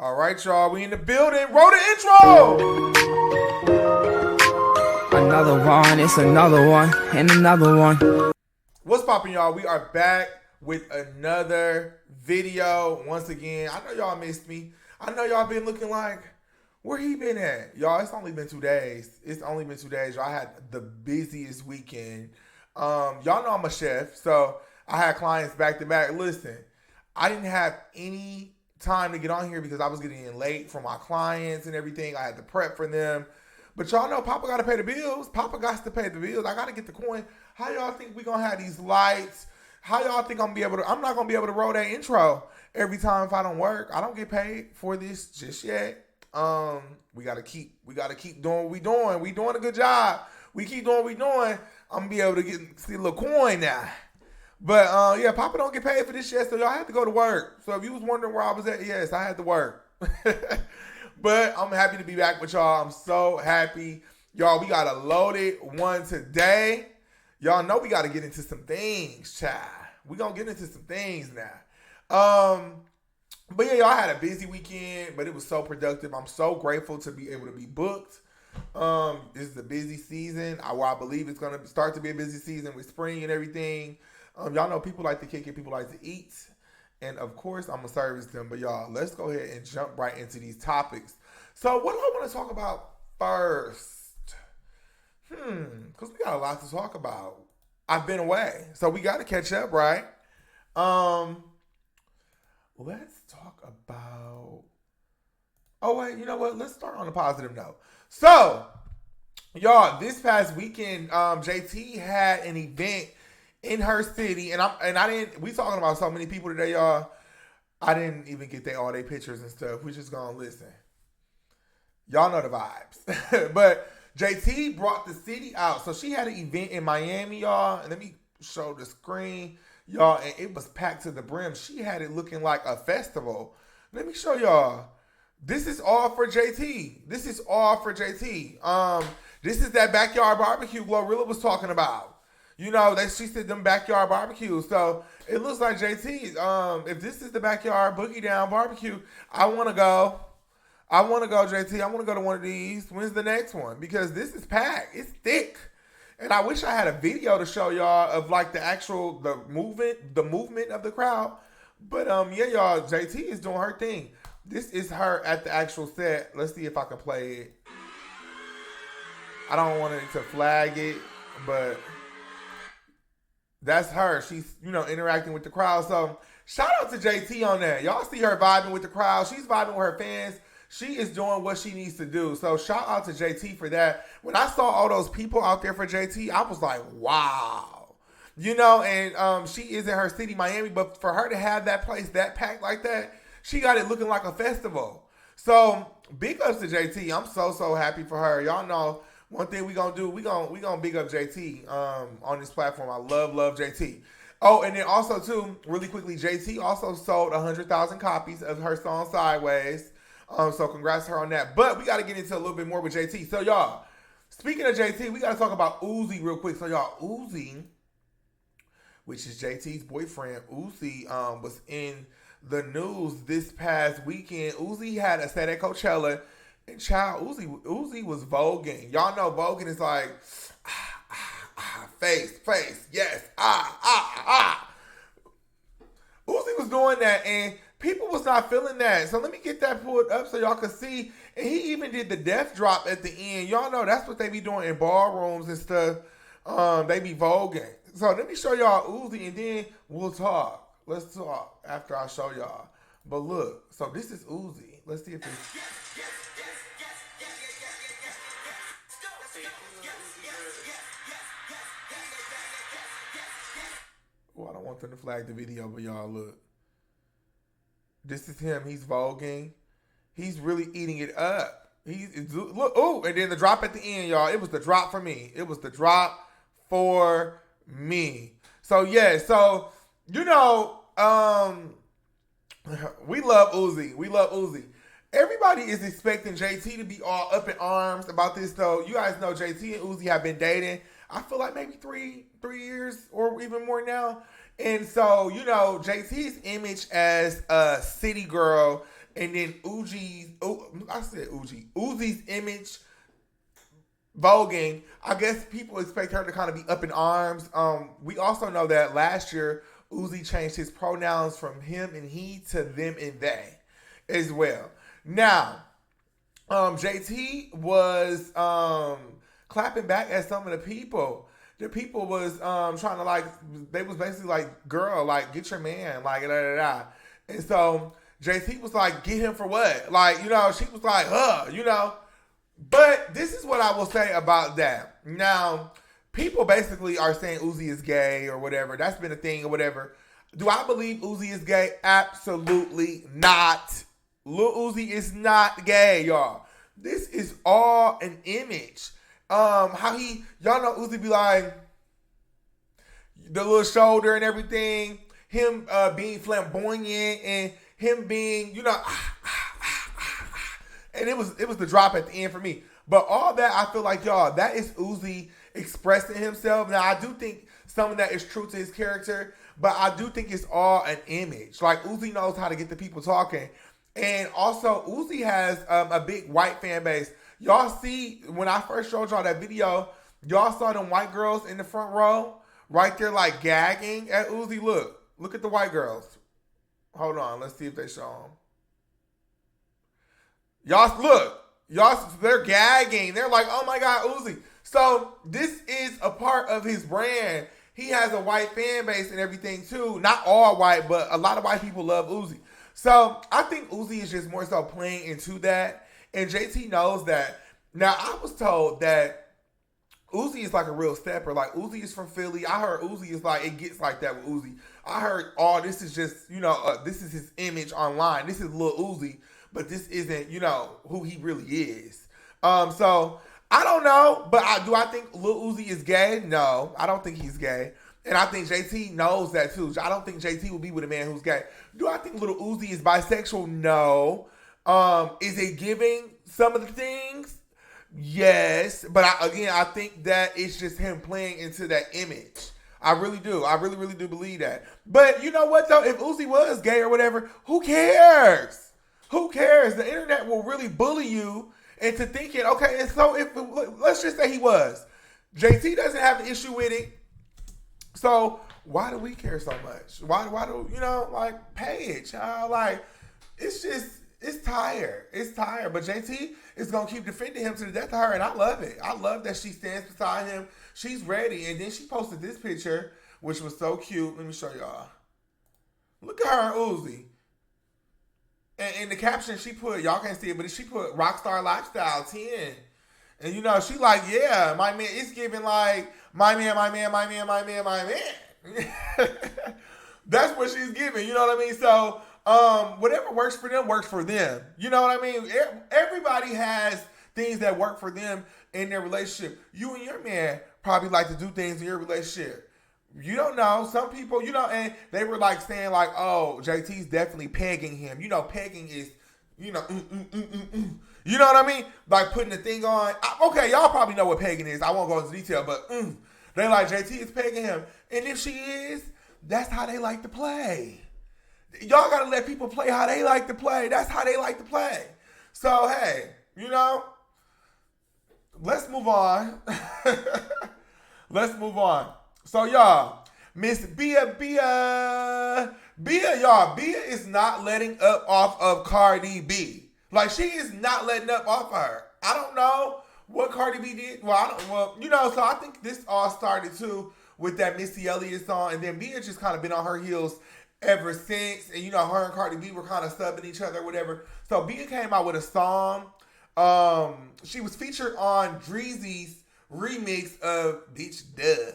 All right, y'all. We in the building. Roll the intro. Another one, it's another one, and another one. What's poppin', y'all? We are back with another video. Once again, I know y'all missed me. I know y'all been looking like, where he been at? Y'all, it's only been 2 days. Y'all had the busiest weekend. Y'all know I'm a chef, so I had clients back to back. Listen, I didn't have any time to get on here because I was getting in late for my clients and everything. I had to prep for them. But y'all know Papa got to pay the bills. Papa got to pay the bills. I got to get the coin. How y'all think we going to have these lights? How y'all think I'm not going to be able to roll that intro every time if I don't work. I don't get paid for this just yet. We got to keep doing what we doing. We doing a good job. We keep doing what we doing. I'm going to be able to see a little coin now. But, yeah, Papa don't get paid for this shit, so y'all had to go to work. So if you was wondering where I was at, yes, I had to work. But I'm happy to be back with y'all. I'm so happy. Y'all, we got a loaded one today. Y'all know we got to get into some things, child. We going to get into some things now. But, yeah, y'all had a busy weekend, but it was so productive. I'm so grateful to be able to be booked. This is a busy season. I believe it's going to start to be a busy season with spring and everything. Y'all know people like to kick it. People like to eat. And, of course, I'm going to service them. But, y'all, let's go ahead and jump right into these topics. So, what do I want to talk about first? Because we got a lot to talk about. I've been away. So, we got to catch up, right? Let's talk about... Oh, wait, you know what? Let's start on a positive note. So, y'all, this past weekend, JT had an event in her city, and I didn't. We talking about so many people today, y'all. I didn't even get all their pictures and stuff. We just gonna listen. Y'all know the vibes. But JT brought the city out, so she had an event in Miami, y'all. And let me show the screen, y'all. And it was packed to the brim. She had it looking like a festival. Let me show y'all. This is all for JT. This is that backyard barbecue Glorilla was talking about. You know, she said them backyard barbecues. So it looks like JT, if this is the backyard boogie down barbecue, I want to go, JT. I want to go to one of these. When's the next one? Because this is packed. It's thick. And I wish I had a video to show y'all of like the movement of the crowd. But yeah, y'all, JT is doing her thing. This is her at the actual set. Let's see if I can play it. I don't want it to flag it, but that's her. She's, interacting with the crowd. So shout out to JT on that. Y'all see her vibing with the crowd. She's vibing with her fans. She is doing what she needs to do. So shout out to JT for that. When I saw all those people out there for JT, I was like, wow. And she is in her city, Miami. But for her to have that place that packed like that, she got it looking like a festival. So big ups to JT. I'm so happy for her. Y'all know one thing we gonna do, we gonna big up JT on this platform. I love JT. Oh, and then also too, really quickly, JT also sold 100,000 copies of her song Sideways. So congrats to her on that. But we gotta get into a little bit more with JT. So y'all, speaking of JT, we gotta talk about Uzi real quick. So y'all, Uzi, which is JT's boyfriend, Uzi was in the news this past weekend. Uzi had a set at Coachella, and Uzi was voguing. Y'all know voguing is like face, yes, Uzi was doing that, and people was not feeling that. So let me get that pulled up so y'all can see. And he even did the death drop at the end. Y'all know that's what they be doing in ballrooms and stuff. They be voguing. So let me show y'all Uzi, and then we'll talk. Let's talk after I show y'all. But look, so this is Uzi. Let's see if it's... Oh, I don't want them to flag the video, but y'all look. This is him. He's voguing. He's really eating it up. Look, oh, and then the drop at the end, y'all. It was the drop for me. So, yeah, so... we love Uzi. Everybody is expecting JT to be all up in arms about this, though. You guys know JT and Uzi have been dating. I feel like maybe three years or even more now. And so, JT's image as a city girl and then Uzi's image voguing. I guess people expect her to kind of be up in arms. We also know that last year Uzi changed his pronouns from him and he to them and they as well. Now, JT was clapping back at some of the people. The people was trying to like, they was basically like, girl, like, get your man, like, da da da. And so JT was like, get him for what? Like, you know, she was like, you know. But this is what I will say about that. Now, people basically are saying Uzi is gay or whatever. That's been a thing or whatever. Do I believe Uzi is gay? Absolutely not. Lil Uzi is not gay, y'all. This is all an image. Y'all know Uzi be like, the little shoulder and everything. Him being flamboyant and him being, you know, and it was the drop at the end for me. But all that, I feel like, y'all, that is Uzi expressing himself. Now, I do think some of that is true to his character, but I do think it's all an image. Like, Uzi knows how to get the people talking. And also, Uzi has a big white fan base. Y'all see, when I first showed y'all that video, y'all saw them white girls in the front row, right there, like, gagging at Uzi. Look at the white girls. Hold on, let's see if they show them. They're gagging. They're like, oh my God, Uzi. So this is a part of his brand. He has a white fan base and everything too. Not all white, but a lot of white people love Uzi. So I think Uzi is just more so playing into that. And JT knows that. Now, I was told that Uzi is like a real stepper. Like, Uzi is from Philly. I heard Uzi is like, it gets like that with Uzi. I heard, this is just, you know, this is his image online. This is Lil Uzi. But this isn't, you know, who he really is. So, I don't know. But do I think Lil Uzi is gay? No, I don't think he's gay. And I think JT knows that too. I don't think JT will be with a man who's gay. Do I think Lil Uzi is bisexual? No. Is it giving some of the things? Yes. But I think that it's just him playing into that image. I really do. I really, really do believe that. But you know what, though? If Uzi was gay or whatever, who cares? Who cares? The internet will really bully you into thinking, okay, and so let's just say he was. JT doesn't have the issue with it. So why do we care so much? Why do, you know, like, pay it, child? Like, it's tired. It's tired. But JT is going to keep defending him to the death of her, and I love it. I love that she stands beside him. She's ready. And then she posted this picture, which was so cute. Let me show y'all. Look at her and Uzi. And in the caption she put, y'all can't see it, but she put Rockstar Lifestyle 10. And, you know, she like, yeah, my man, it's giving like, my man. That's what she's giving, you know what I mean? So, whatever works for them, works for them. You know what I mean? Everybody has things that work for them in their relationship. You and your man probably like to do things in your relationship. You don't know. Some people, you know, and they were like saying like, oh, JT's definitely pegging him. You know, pegging is, you know, You know what I mean? Like putting the thing on. Okay, y'all probably know what pegging is. I won't go into detail, but they like JT is pegging him. And if she is, that's how they like to play. Y'all got to let people play how they like to play. That's how they like to play. So, hey, you know, let's move on. Let's move on. So, y'all, Miss Beya, y'all, Beya is not letting up off of Cardi B. Like, she is not letting up off of her. I don't know what Cardi B did. Well, you know, so I think this all started, too, with that Missy Elliott song. And then Beya just kind of been on her heels ever since. And, you know, her and Cardi B were kind of subbing each other or whatever. So, Beya came out with a song. She was featured on Dreezy's remix of Bitch Duh.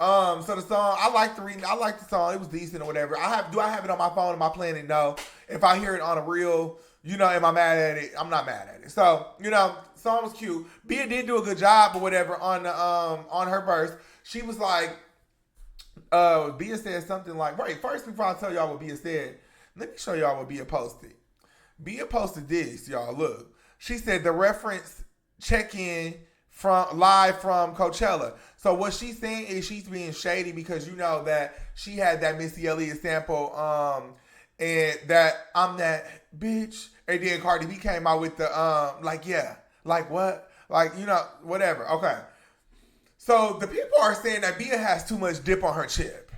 So the song, I like the song. It was decent or whatever. Do I have it on my phone? Am I playing it? No. If I hear it on a reel, you know, am I mad at it? I'm not mad at it. So, you know, song was cute. Beya did do a good job or whatever on her verse. She was like, Beya said something like, wait, first before I tell y'all what Beya said, let me show y'all what Beya posted. Beya posted this, y'all. Look. She said the reference check-in live from Coachella. So what she's saying is she's being shady because you know that she had that Missy Elliott sample and that I'm that bitch. And then Cardi B came out with the like, yeah, like what? Like, you know, whatever. Okay. So the people are saying that Beya has too much dip on her chip.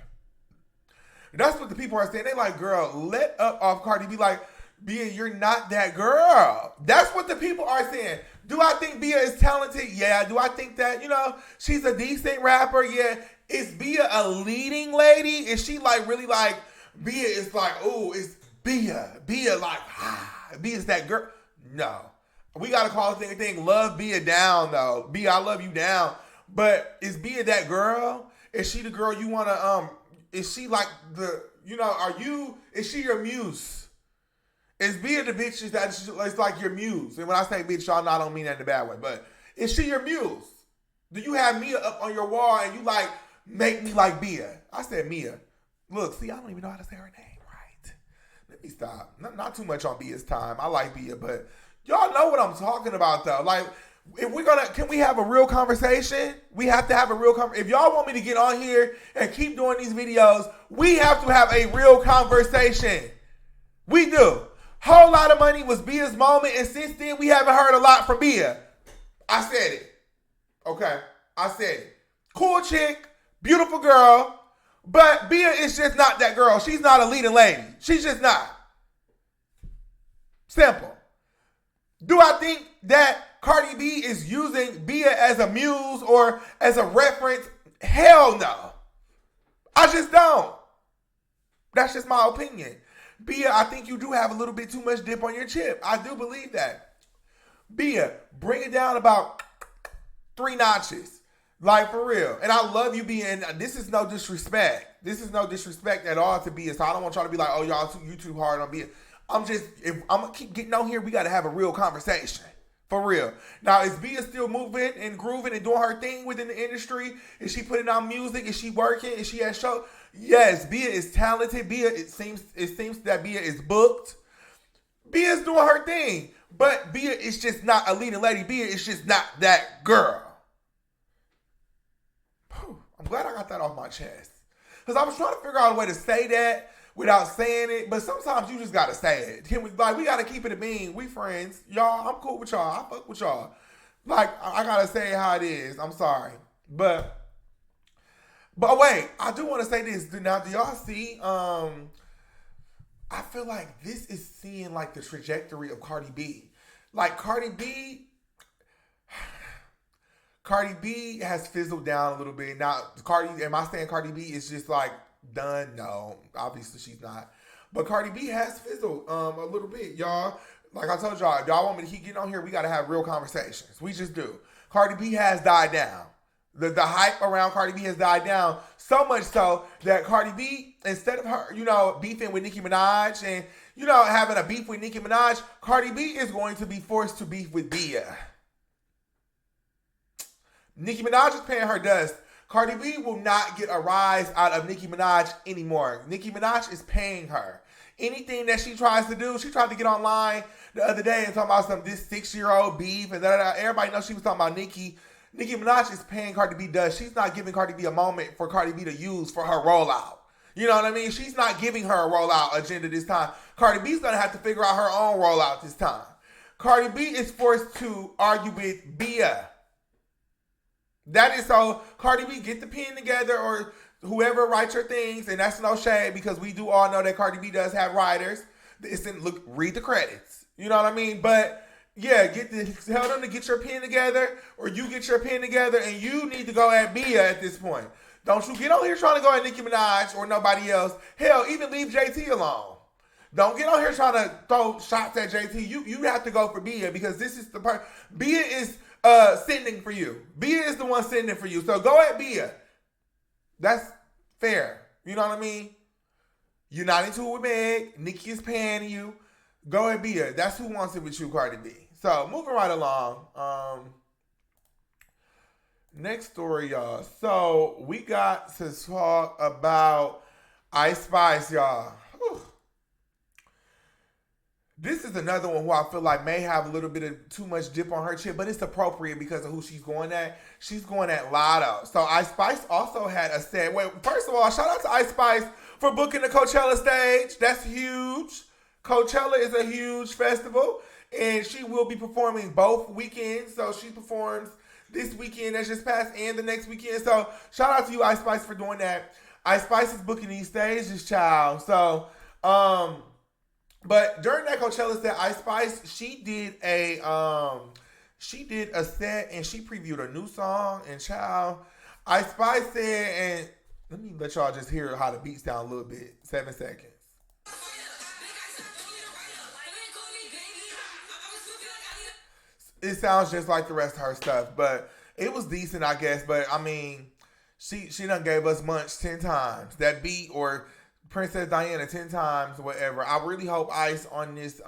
That's what the people are saying. They like, girl, let up off Cardi B. Like, Beya, you're not that girl. That's what the people are saying. Do I think Beya is talented? Yeah. Do I think that, you know, she's a decent rapper? Yeah. Is Beya a leading lady? Is she like really like, Beya is like, oh, it's Beya. Beya like, Beya's that girl. No. We got to call this thing love Beya down though. Beya, I love you down. But is Beya that girl? Is she the girl you want to, is she like the, you know, is she your muse? Is Beya the bitch that's like your muse? And when I say bitch, y'all know I don't mean that in a bad way. But is she your muse? Do you have Mia up on your wall and you like, make me like Beya? I said Mia. Look, see, I don't even know how to say her name right. Let me stop. Not too much on Beya's time. I like Beya, but y'all know what I'm talking about though. Like, if can we have a real conversation? We have to have a real conversation. If y'all want me to get on here and keep doing these videos, we have to have a real conversation. We do. Whole Lot of Money was Beya's moment, and since then, we haven't heard a lot from Beya. I said it. Okay? I said it. Cool chick, beautiful girl, but Beya is just not that girl. She's not a leading lady. She's just not. Simple. Do I think that Cardi B is using Beya as a muse or as a reference? Hell no. I just don't. That's just my opinion. Beya, I think you do have a little bit too much dip on your chip. I do believe that. Beya, bring it down about 3 notches. Like, for real. And I love you, Beya. And this is no disrespect. This is no disrespect at all to Beya. So I don't want y'all to be like, oh, you too hard on Beya. If I'm going to keep getting on here, we got to have a real conversation. For real. Now, is Beya still moving and grooving and doing her thing within the industry? Is she putting out music? Is she working? Is she at show? Yes, Beya is talented. Beya, it seems that Beya is booked. Beya is doing her thing. But Beya is just not a leading lady. Beya is just not that girl. I'm glad I got that off my chest. Because I was trying to figure out a way to say that without saying it, but sometimes you just gotta say it. We gotta keep it a bean. We friends. Y'all, I'm cool with y'all. I fuck with y'all. Like, I gotta say it how it is. I'm sorry. But wait, I do want to say this. Now, do y'all see, I feel like this is seeing like the trajectory of Cardi B. Like Cardi B has fizzled down a little bit. Now, am I saying Cardi B is just like done? No, obviously she's not. But Cardi B has fizzled a little bit, y'all. Like I told y'all, if y'all want me to keep getting on here, we got to have real conversations. We just do. Cardi B has died down. The hype around Cardi B has died down so much so that Cardi B, instead of her, beefing with Nicki Minaj and, having a beef with Nicki Minaj, Cardi B is going to be forced to beef with Beya. Nicki Minaj is paying her dust. Cardi B will not get a rise out of Nicki Minaj anymore. Nicki Minaj is paying her. Anything that she tries to do, she tried to get online the other day and talk about this 6-year-old beef and everybody knows she was talking about Nicki. Nicki Minaj is paying Cardi B dust. She's not giving Cardi B a moment for Cardi B to use for her rollout. You know what I mean? She's not giving her a rollout agenda this time. Cardi B's going to have to figure out her own rollout this time. Cardi B is forced to argue with Beya. That is so, Cardi B, get the pen together or whoever writes your things, and that's no shade because we do all know that Cardi B does have writers. Read the credits. You know what I mean? But yeah, tell them to get your pen together or you get your pen together and you need to go at Beya at this point. Don't you get on here trying to go at Nicki Minaj or nobody else. Hell, even leave JT alone. Don't get on here trying to throw shots at JT. You have to go for Beya because this is the part. Beya is sending for you. Beya is the one sending for you. So go at Beya. That's fair. You know what I mean? You're not into it with Meg. Nicki is paying you. Go at Beya. That's who wants it with you, Cardi B. So moving right along. Next story, y'all. So we got to talk about Ice Spice, y'all. Whew. This is another one who I feel like may have a little bit of too much dip on her chip, but it's appropriate because of who she's going at. She's going at Latto. So Ice Spice also had a set. Wait, first of all, shout out to Ice Spice for booking the Coachella stage. That's huge. Coachella is a huge festival, and she will be performing both weekends. So she performs this weekend that's just passed and the next weekend. So shout out to you, Ice Spice, for doing that. Ice Spice is booking these stages, child. So, but during that Coachella set, Ice Spice, she did a set and she previewed a new song. And child, Ice Spice said, and let me let y'all just hear how the beats down a little bit. 7 seconds. It sounds just like the rest of her stuff, but it was decent, I guess. But I mean, she done gave us Munch 10 times. That beat or Princess Diana 10 times, whatever. I really hope Ice on this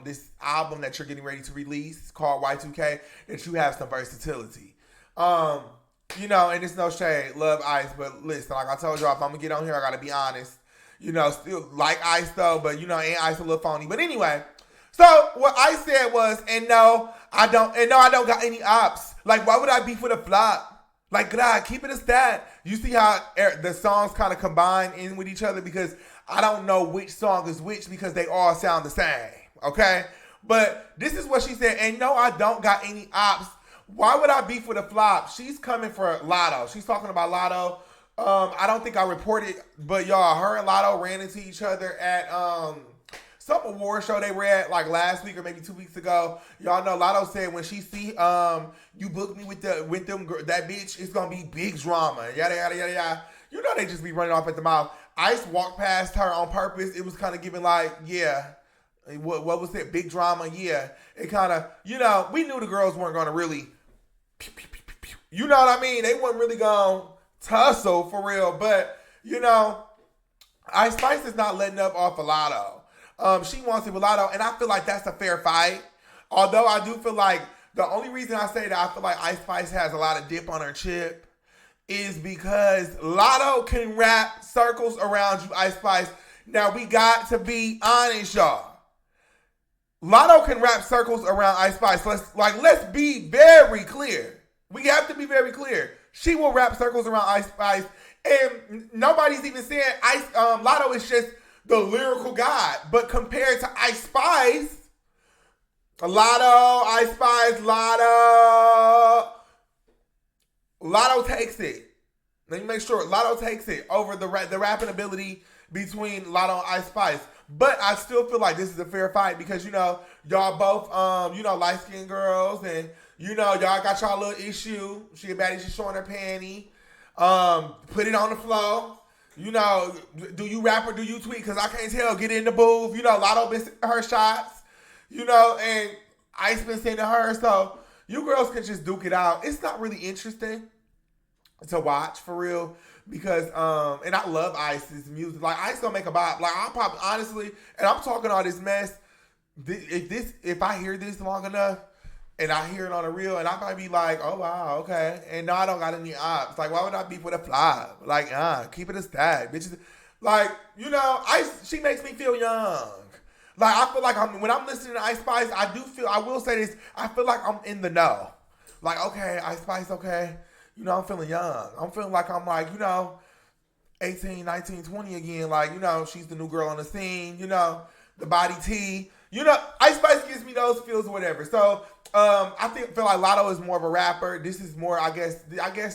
this album that you're getting ready to release called Y2K that you have some versatility. You know, and it's no shade, love Ice, but listen, like I told y'all, if I'm gonna get on here, I gotta be honest. You know, still like Ice though, but you know, ain't Ice a little phony. But anyway. So what I said was, and no, I don't got any ops. Like, why would I beef with a flop? Like, God, keep it a stat. You see how the songs kind of combine in with each other because I don't know which song is which because they all sound the same. Okay, but this is what she said, and no, I don't got any ops. Why would I beef with a flop? She's coming for Latto. She's talking about Latto. I don't think I reported, but y'all, her and Latto ran into each other at some award show they were at like last week or maybe 2 weeks ago. Y'all know Latto said when she see you book me with that bitch, it's gonna be big drama. Yada yada yada yada. You know they just be running off at the mouth. Ice walked past her on purpose. It was kind of giving like, yeah, what was it? Big drama, yeah. It kind of, you know, we knew the girls weren't gonna really, you know what I mean? They weren't really gonna tussle for real. But you know, Ice Spice is not letting up off of Latto. She wants it with Latto, and I feel like that's a fair fight. Although I do feel like the only reason I say that I feel like Ice Spice has a lot of dip on her chip is because Latto can wrap circles around you, Ice Spice. Now, we got to be honest, y'all. Latto can wrap circles around Ice Spice. Let's be very clear. We have to be very clear. She will wrap circles around Ice Spice, and nobody's even saying Latto is just the lyrical god. But compared to Ice Spice, Ice Spice, Latto takes it. Let me make sure. Latto takes it over the rapping ability between Latto and Ice Spice. But I still feel like this is a fair fight because, you know, y'all both, light-skinned girls and, you know, y'all got y'all little issue. She a baddie, she's showing her panty. Put it on the floor. You know, do you rap or do you tweet? Because I can't tell. Get in the booth. You know, Latto been sending her shots. You know, and Ice been sending her. So you girls can just duke it out. It's not really interesting to watch for real because, and I love Ice's music. Like, Ice don't make a bop. Like, I'll probably, honestly, and I'm talking all this mess. If I hear this long enough, and I hear it on a reel, and I might be like, oh, wow, okay. And no, I don't got any ops. Like, why would I beef with a flop? Like, keep it a stat. Bitches, like, you know, she makes me feel young. Like, I feel like when I'm listening to Ice Spice, I will say this, I feel like I'm in the know. Like, okay, Ice Spice, okay. You know, I'm feeling young. I'm feeling like I'm like, you know, 18, 19, 20 again. Like, you know, she's the new girl on the scene. You know, the body T. You know, Ice Spice gives me those feels or whatever. So, I feel like Latto is more of a rapper. This is more, I guess,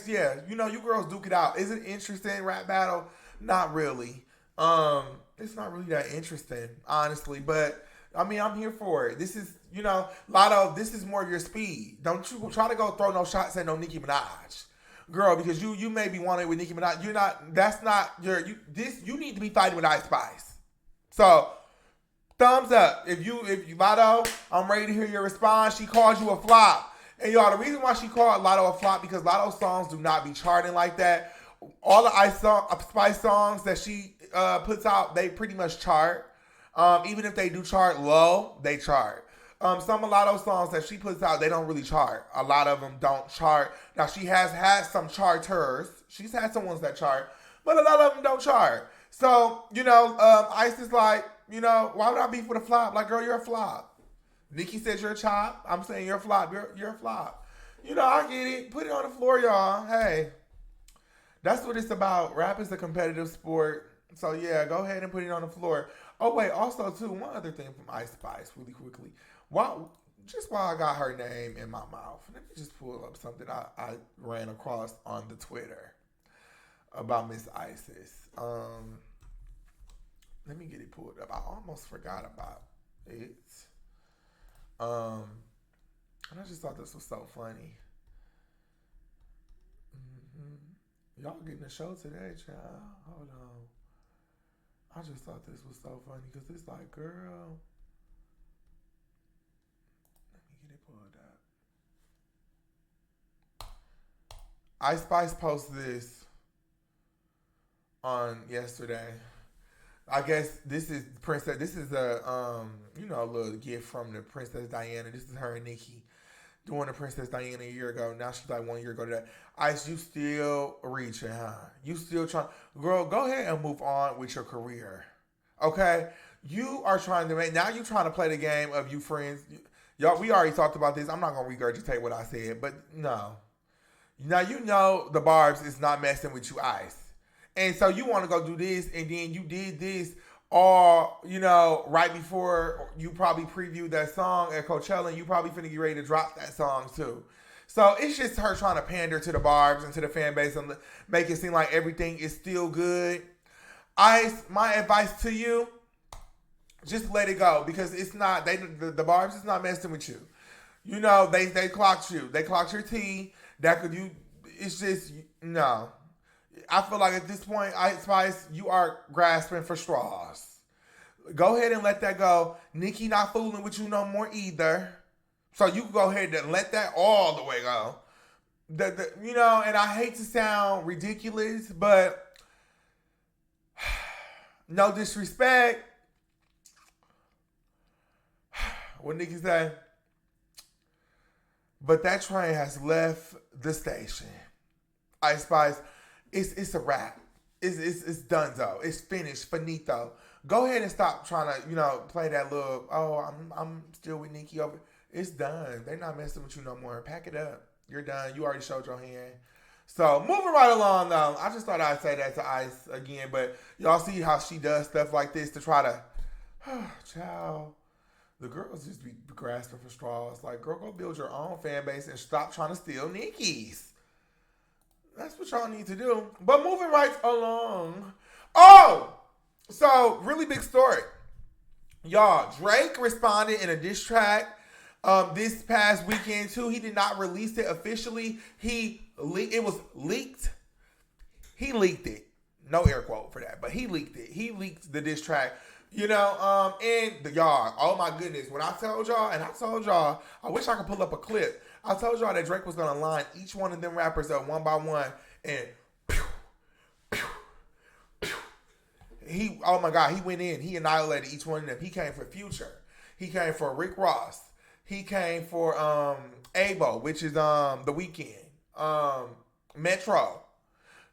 yeah. You know, you girls duke it out. Is it interesting, rap battle? Not really. It's not really that interesting, honestly. But, I mean, I'm here for it. This is, you know, Latto, this is more of your speed. Don't you try to go throw no shots at no Nicki Minaj. Girl, because you may be wanting with Nicki Minaj. You're not, that's not you need to be fighting with Ice Spice. So, thumbs up. If you Latto, I'm ready to hear your response. She called you a flop. And y'all, the reason why she called Latto a flop because Latto's songs do not be charting like that. All the Ice Spice songs that she puts out, they pretty much chart. Even if they do chart low, they chart. Some of Latto's songs that she puts out, they don't really chart. A lot of them don't chart. Now, she has had some charters. She's had some ones that chart. But a lot of them don't chart. So, you know, Ice is like, you know, why would I beef with a flop? Like, girl, you're a flop. Nikki says you're a chop. I'm saying you're a flop. You're a flop. You know, I get it. Put it on the floor, y'all. Hey, that's what it's about. Rap is a competitive sport. So yeah, go ahead and put it on the floor. Oh wait, also too, one other thing from Ice Spice, really quickly. While just while I got her name in my mouth, let me just pull up something I ran across on the Twitter about Miss Isis. Let me get it pulled up. I almost forgot about it. Um, and I just thought this was so funny. Y'all getting the show today, child. Hold on. I just thought this was so funny because it's like, girl, let me get it pulled up. Ice Spice posted this on yesterday. I guess this is Princess. This is a a little gift from the Princess Diana. This is her and Nikki doing the Princess Diana a year ago. Now she's like 1 year ago to that. Ice, you still reaching, huh? You still trying, girl? Go ahead and move on with your career. Okay, you are trying to make now. You trying to play the game of you friends. Y'all, we already talked about this. I'm not gonna regurgitate what I said, but no. Now you know the Barbs is not messing with you, Ice. And so you want to go do this, and then you did this all, right before you probably previewed that song at Coachella, and you probably finna get ready to drop that song too. So it's just her trying to pander to the Barbs and to the fan base and make it seem like everything is still good. Ice, my advice to you, just let it go because it's not, the Barbs is not messing with you. They clocked you. They clocked your T. It's just, no. I feel like at this point, Ice Spice, you are grasping for straws. Go ahead and let that go. Nikki not fooling with you no more either. So you can go ahead and let that all the way go. And I hate to sound ridiculous, but no disrespect. What Nikki say? But that train has left the station. Ice Spice, it's a wrap. It's donezo. It's finished. Finito. Go ahead and stop trying to, play that little, I'm still with Nikki over. It's done. They're not messing with you no more. Pack it up. You're done. You already showed your hand. So, moving right along, though. I just thought I'd say that to Ice again. But y'all see how she does stuff like this to try to, child. The girls just be grasping for straws. Like, girl, go build your own fan base and stop trying to steal Nikki's. That's what y'all need to do. But moving right along. Oh! So, really big story. Y'all, Drake responded in a diss track this past weekend, too. He did not release it officially. It was leaked. He leaked it. No air quote for that, but he leaked it. He leaked the diss track. Y'all, oh my goodness. When I told y'all, I wish I could pull up a clip. I told y'all that Drake was going to line each one of them rappers up one by one and oh my God, he went in. He annihilated each one of them. He came for Future. He came for Rick Ross. He came for Abo, which is The Weeknd. Metro.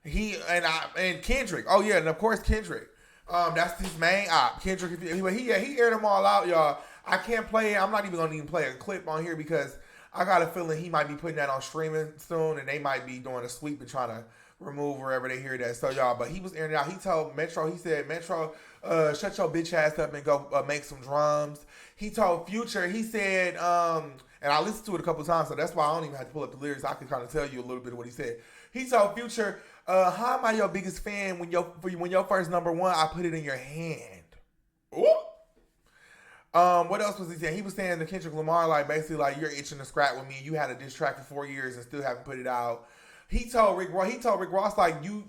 And Kendrick. Oh yeah, and of course Kendrick. That's his main op. Kendrick. He aired them all out, y'all. I can't play it. I'm not even gonna play a clip on here because I got a feeling he might be putting that on streaming soon, and they might be doing a sweep and trying to remove wherever they hear that. So y'all, but he was airing it out. He told Metro, he said, Metro, shut your bitch ass up and go make some drums. He told Future, he said, and I listened to it a couple times, so that's why I don't even have to pull up the lyrics. I can kind of tell you a little bit of what he said. He told Future, how am I your biggest fan when your first number one, I put it in your hand. Ooh. What else was he saying? He was saying to Kendrick Lamar, like, basically, like, you're itching to scrap with me. You had a diss track for 4 years and still haven't put it out. He told Rick Ross, like, you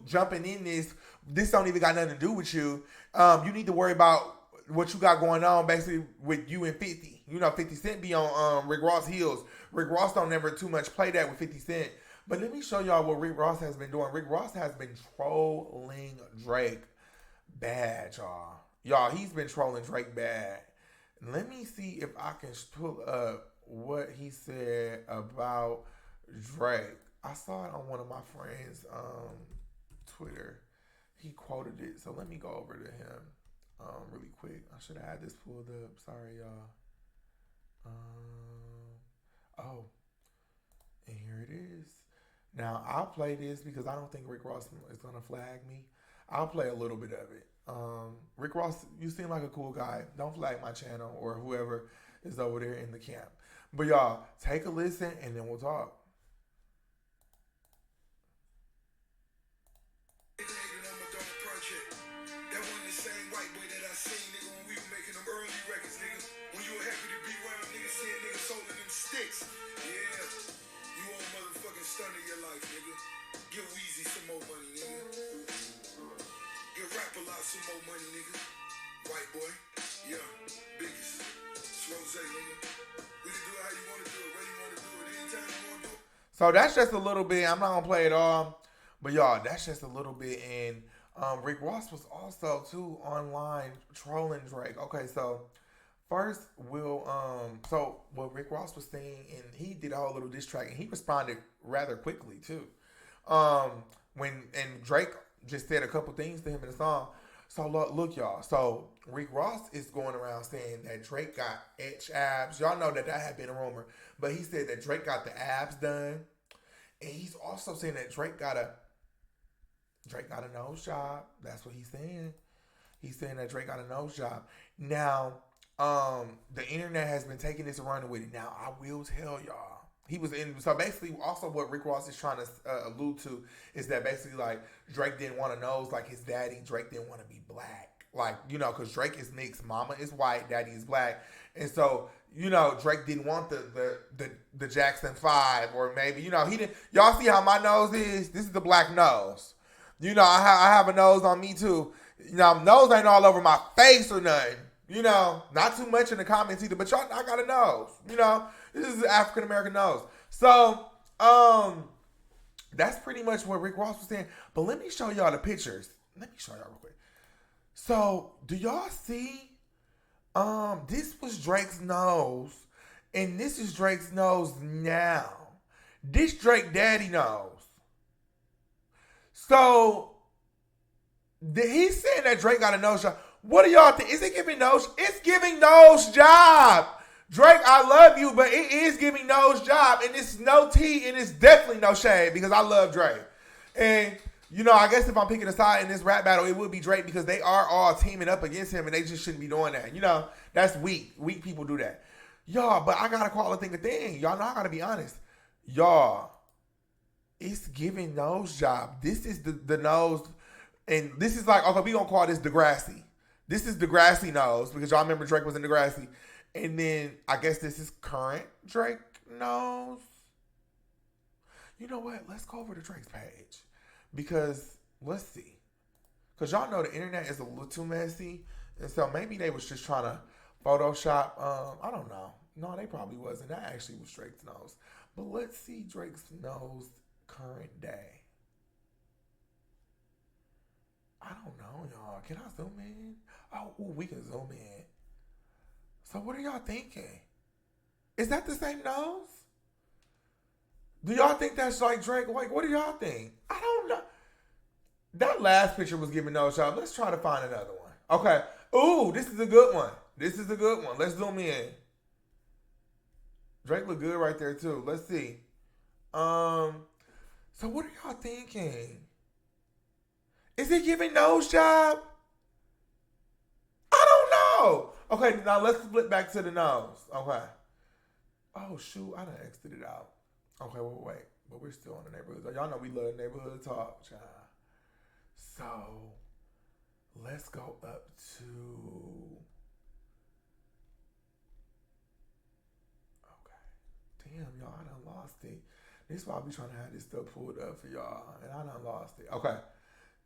jumping in this don't even got nothing to do with you. You need to worry about what you got going on, basically, with you and 50. 50 Cent be on Rick Ross' heels. Rick Ross don't never too much play that with 50 Cent. But let me show y'all what Rick Ross has been doing. Rick Ross has been trolling Drake bad, y'all. Y'all, he's been trolling Drake bad. Let me see if I can pull up what he said about Drake. I saw it on one of my friends' Twitter. He quoted it. So let me go over to him really quick. I should have had this pulled up. Sorry, y'all. And here it is. Now, I'll play this because I don't think Rick Ross is going to flag me. I'll play a little bit of it. Rick Ross, you seem like a cool guy. Don't flag my channel or whoever is over there in the camp. But y'all, take a listen and then we'll talk. Give Weezy some more money, nigga. Give Rap a lot some more money, nigga. White boy, yeah, biggest. Rose, nigga. We can do it how you want to do it, where you want to do it, anytime you want to do it. So that's just a little bit. I'm not gonna play it all, but y'all, that's just a little bit. And Rick Ross was also too online trolling Drake. Okay, so first so what Rick Ross was saying, and he did a whole little diss track, and he responded rather quickly too. And Drake just said a couple things to him in the song. So look, y'all. So Rick Ross is going around saying that Drake got etch abs. Y'all know that had been a rumor, but he said that Drake got the abs done, and he's also saying that Drake got a nose job. That's what he's saying. He's saying that Drake got a nose job. Now, the internet has been taking this and running with it. Now, I will tell y'all. He was in, so basically also what Rick Ross is trying to allude to is that basically like Drake didn't want a nose like his daddy. Drake didn't want to be black. Like, you know, because Drake is mixed. Mama is white, daddy is black. And so, you know, Drake didn't want the Jackson 5 or maybe, you know, he didn't. Y'all see how my nose is? This is the black nose. You know, I have a nose on me too. You know, nose ain't all over my face or nothing. You know, not too much in the comments either, but y'all, I got a nose. You know, this is an African American nose. So, that's pretty much what Rick Ross was saying. But let me show y'all the pictures. Let me show y'all real quick. So, do y'all see? This was Drake's nose, and this is Drake's nose now. This Drake daddy nose. So, he's saying that Drake got a nose job. What do y'all think? Is it giving nose? It's giving nose job. Drake, I love you, but it is giving nose job. And it's no tea, and it's definitely no shade because I love Drake. And, you know, I guess if I'm picking a side in this rap battle, it would be Drake because they are all teaming up against him, and they just shouldn't be doing that. You know, that's weak. Weak people do that. Y'all, but I got to call a thing a thing. Y'all know I got to be honest. Y'all, it's giving nose job. This is the nose, and this is like, okay, we going to call this Degrassi. This is Degrassi nose because y'all remember Drake was in Degrassi. And then I guess this is current Drake nose. You know what? Let's go over to Drake's page because let's see. Because y'all know the internet is a little too messy. And so maybe they was just trying to Photoshop. I don't know. No, they probably wasn't. That actually was Drake's nose. But let's see Drake's nose current day. I don't know, y'all. Can I zoom in? Oh, ooh, we can zoom in. So what are y'all thinking? Is that the same nose? Do y'all think that's like Drake? Like, what do y'all think? I don't know. That last picture was giving nose job. Let's try to find another one. Okay. Ooh, this is a good one. This is a good one. Let's zoom in. Drake look good right there too. Let's see. So what are y'all thinking? Is it giving nose job? I don't know. Okay, now let's flip back to the nose. Okay. Oh, shoot. I done exited out. Okay, well, wait. But we're still on the neighborhood. Y'all know we love neighborhood talk, child. So, let's go up to... Okay. Damn, y'all, I done lost it. This is why we trying to have this stuff pulled up for y'all. And I done lost it. Okay.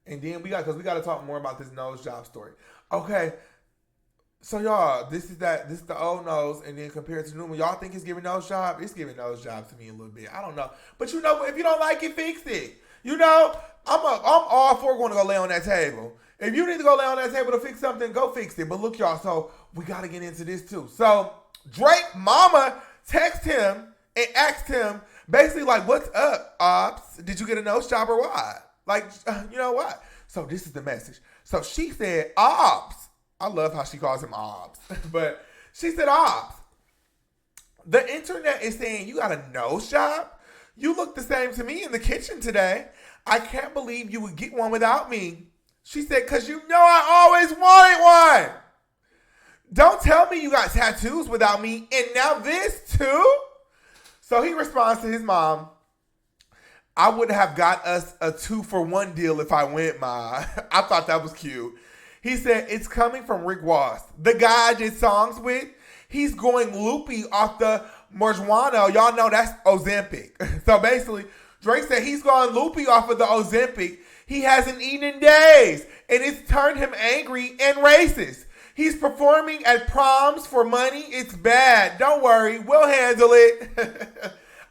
And then because we got to talk more about this nose job story. Okay. So y'all, this is the old nose, and then compared to the new one, y'all think it's giving nose job? It's giving nose job to me a little bit. I don't know. But you know, if you don't like it, fix it. You know, I'm all for going to go lay on that table. If you need to go lay on that table to fix something, go fix it. But look, y'all, so we got to get into this too. So Drake mama texted him and asked him basically like, what's up, Ops? Did you get a nose job or what? Like, you know what? So this is the message. So she said, Ops. I love how she calls him Ops. But she said, Ops. The internet is saying you got a nose job? You look the same to me in the kitchen today. I can't believe you would get one without me. She said, "'Cause you know I always wanted one. Don't tell me you got tattoos without me, and now this too?" So he responds to his mom, "I would have got us a 2-for-1 deal if I went, Ma." I thought that was cute. He said, "It's coming from Rick Ross, the guy I did songs with. He's going loopy off the marijuana. Y'all know that's Ozempic." So basically, Drake said he's going loopy off of the Ozempic. He hasn't eaten in days, and it's turned him angry and racist. He's performing at proms for money. It's bad. Don't worry, we'll handle it.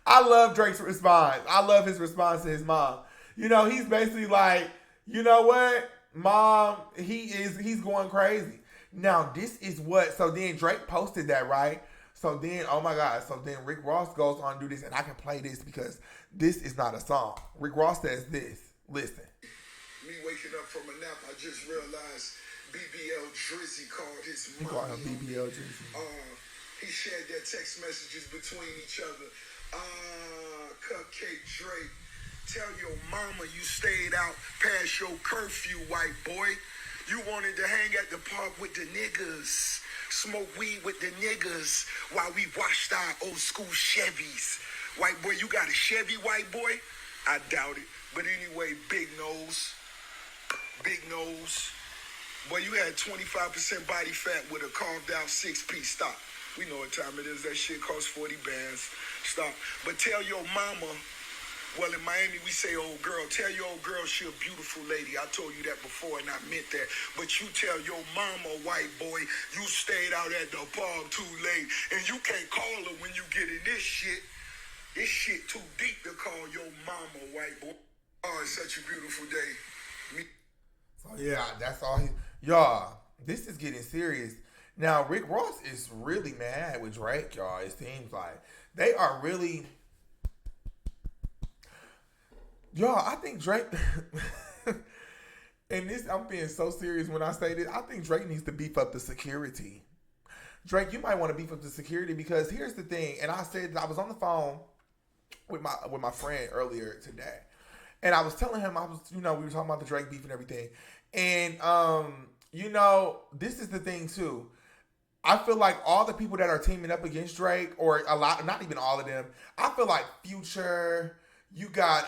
I love Drake's response. I love his response to his mom. You know, he's basically like, you know what, Mom, he's going crazy. Now, this is what, so then Drake posted that, right? So then, oh my God, so then Rick Ross goes on to do this, and I can play this because this is not a song. Rick Ross says this. Listen. Me waking up from a nap, I just realized BBL Drizzy called his He mom. called him BBL Drizzy. He shared their text messages between each other. Cupcake Drake, tell your mama you stayed out past your curfew, white boy. You wanted to hang at the park with the niggas, smoke weed with the niggas while we washed our old school Chevys. White boy, you got a Chevy, white boy? I doubt it. But anyway, big nose. Boy, you had 25% body fat with a carved out 6-piece stop. We know what time it is. That shit costs 40 bands. Stop. But tell your mama, well, in Miami, we say old girl. Tell your old girl she a beautiful lady. I told you that before, and I meant that. But you tell your mama, white boy, you stayed out at the park too late. And you can't call her when you get in this shit. This shit too deep to call your mama, white boy. Oh, it's such a beautiful day. So yeah, that's all y'all, this is getting serious. Now, Rick Ross is really mad with Drake, y'all. It seems like they are really, y'all. I think Drake, and this, I'm being so serious when I say this. I think Drake needs to beef up the security. Drake, you might want to beef up the security because here's the thing. And I said I was on the phone with my friend earlier today, and I was telling him we were talking about the Drake beef and everything, and this is the thing too. I feel like all the people that are teaming up against Drake, or a lot, not even all of them, I feel like Future, you got,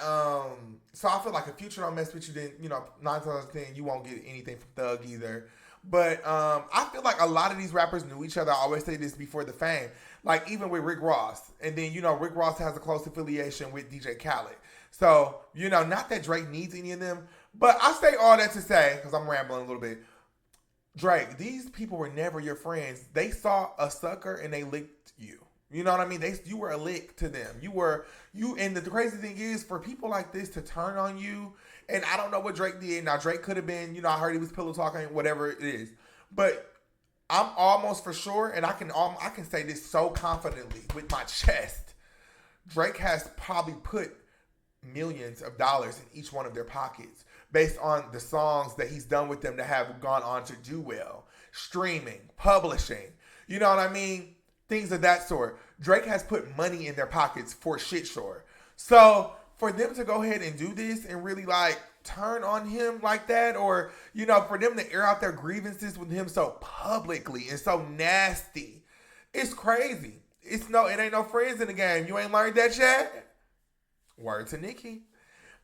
so I feel like if Future don't mess with you, then, 9 times out of 10, you won't get anything from Thug either. But I feel like a lot of these rappers knew each other. I always say this before the fame. Like, even with Rick Ross. And then, Rick Ross has a close affiliation with DJ Khaled. So, not that Drake needs any of them. But I say all that to say, because I'm rambling a little bit, Drake, these people were never your friends. They saw a sucker and they licked you. You know what I mean? You were a lick to them. And the crazy thing is, for people like this to turn on you, and I don't know what Drake did. Now, Drake could have been, I heard he was pillow talking, whatever it is. But I'm almost for sure, and I can say this so confidently with my chest, Drake has probably put millions of dollars in each one of their pockets based on the songs that he's done with them that have gone on to do well. Streaming, publishing, you know what I mean? Things of that sort. Drake has put money in their pockets for shit sure. So for them to go ahead and do this and really like turn on him like that, or, for them to air out their grievances with him so publicly and so nasty, it's crazy. It ain't no friends in the game. You ain't learned that yet? Word to Nicki.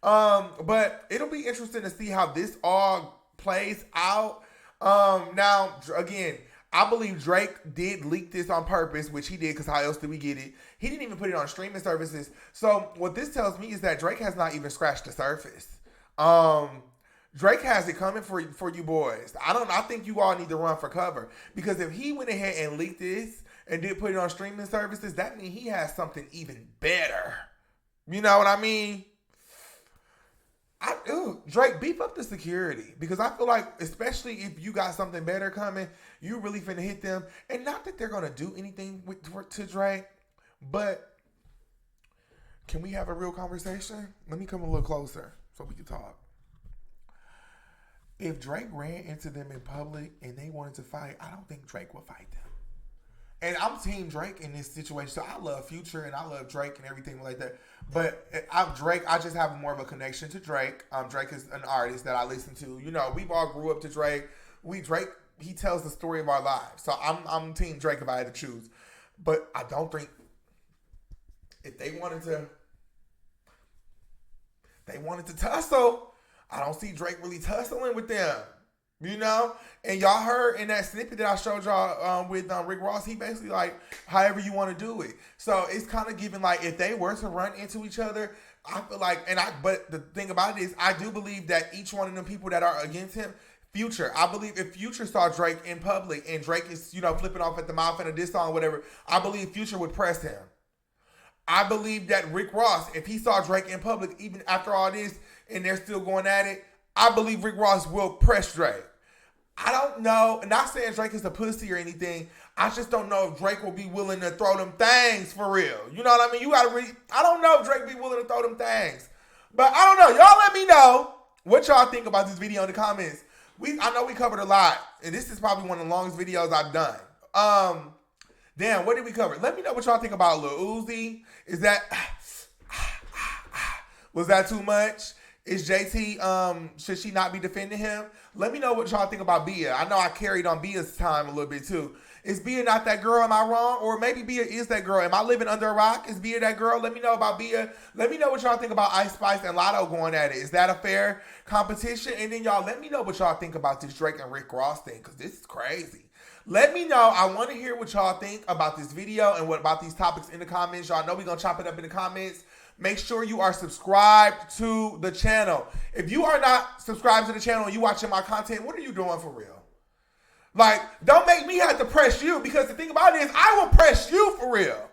But it'll be interesting to see how this all plays out. Now, again, I believe Drake did leak this on purpose, which he did, because how else did we get it? He didn't even put it on streaming services. So what this tells me is that Drake has not even scratched the surface. Drake has it coming for you boys. I think you all need to run for cover, because if he went ahead and leaked this and did put it on streaming services, that means he has something even better. You know what I mean? Drake, beef up the security, because I feel like, especially if you got something better coming, you really finna hit them. And not that they're gonna do anything to Drake, but can we have a real conversation? Let me come a little closer so we can talk. If Drake ran into them in public and they wanted to fight, I don't think Drake would fight them. And I'm Team Drake in this situation. So I love Future and I love Drake and everything like that. But I'm Drake. I just have more of a connection to Drake. Drake is an artist that I listen to. You know, we've all grew up to Drake. Drake, he tells the story of our lives. So I'm Team Drake if I had to choose. But I don't think if they wanted to tussle, I don't see Drake really tussling with them. You know? And y'all heard in that snippet that I showed y'all with Rick Ross, he basically like, however you want to do it. So it's kind of giving like, if they were to run into each other, I feel like, but the thing about it is, I do believe that each one of them people that are against him, Future, I believe if Future saw Drake in public and Drake is, you know, flipping off at the mouth in a diss song or whatever, I believe Future would press him. I believe that Rick Ross, if he saw Drake in public, even after all this, and they're still going at it, I believe Rick Ross will press Drake. I don't know, not saying Drake is a pussy or anything. I just don't know if Drake will be willing to throw them things for real. You know what I mean? You gotta really, I don't know if Drake be willing to throw them things. But I don't know. Y'all let me know what y'all think about this video in the comments. I know we covered a lot, and this is probably one of the longest videos I've done. Damn, what did we cover? Let me know what y'all think about Lil Uzi. Is that, was that too much? Is JT, should she not be defending him? Let me know what y'all think about Beya. I know I carried on Beya's time a little bit too. Is Beya not that girl? Am I wrong? Or maybe Beya is that girl. Am I living under a rock? Is Beya that girl? Let me know about Beya. Let me know what y'all think about Spice and Lotto going at it. Is that a fair competition? And then y'all let me know what y'all think about this Drake and Rick Ross thing, because this is crazy. Let me know. I want to hear what y'all think about this video and what about these topics in the comments. Y'all know we're going to chop it up in the comments. Make sure you are subscribed to the channel. If you are not subscribed to the channel and you watching my content, what are you doing for real? Like, don't make me have to press you, because the thing about it is I will press you for real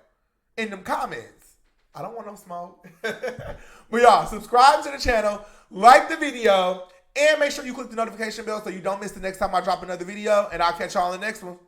in them comments. I don't want no smoke. But y'all, subscribe to the channel, like the video, and make sure you click the notification bell so you don't miss the next time I drop another video. And I'll catch y'all in the next one.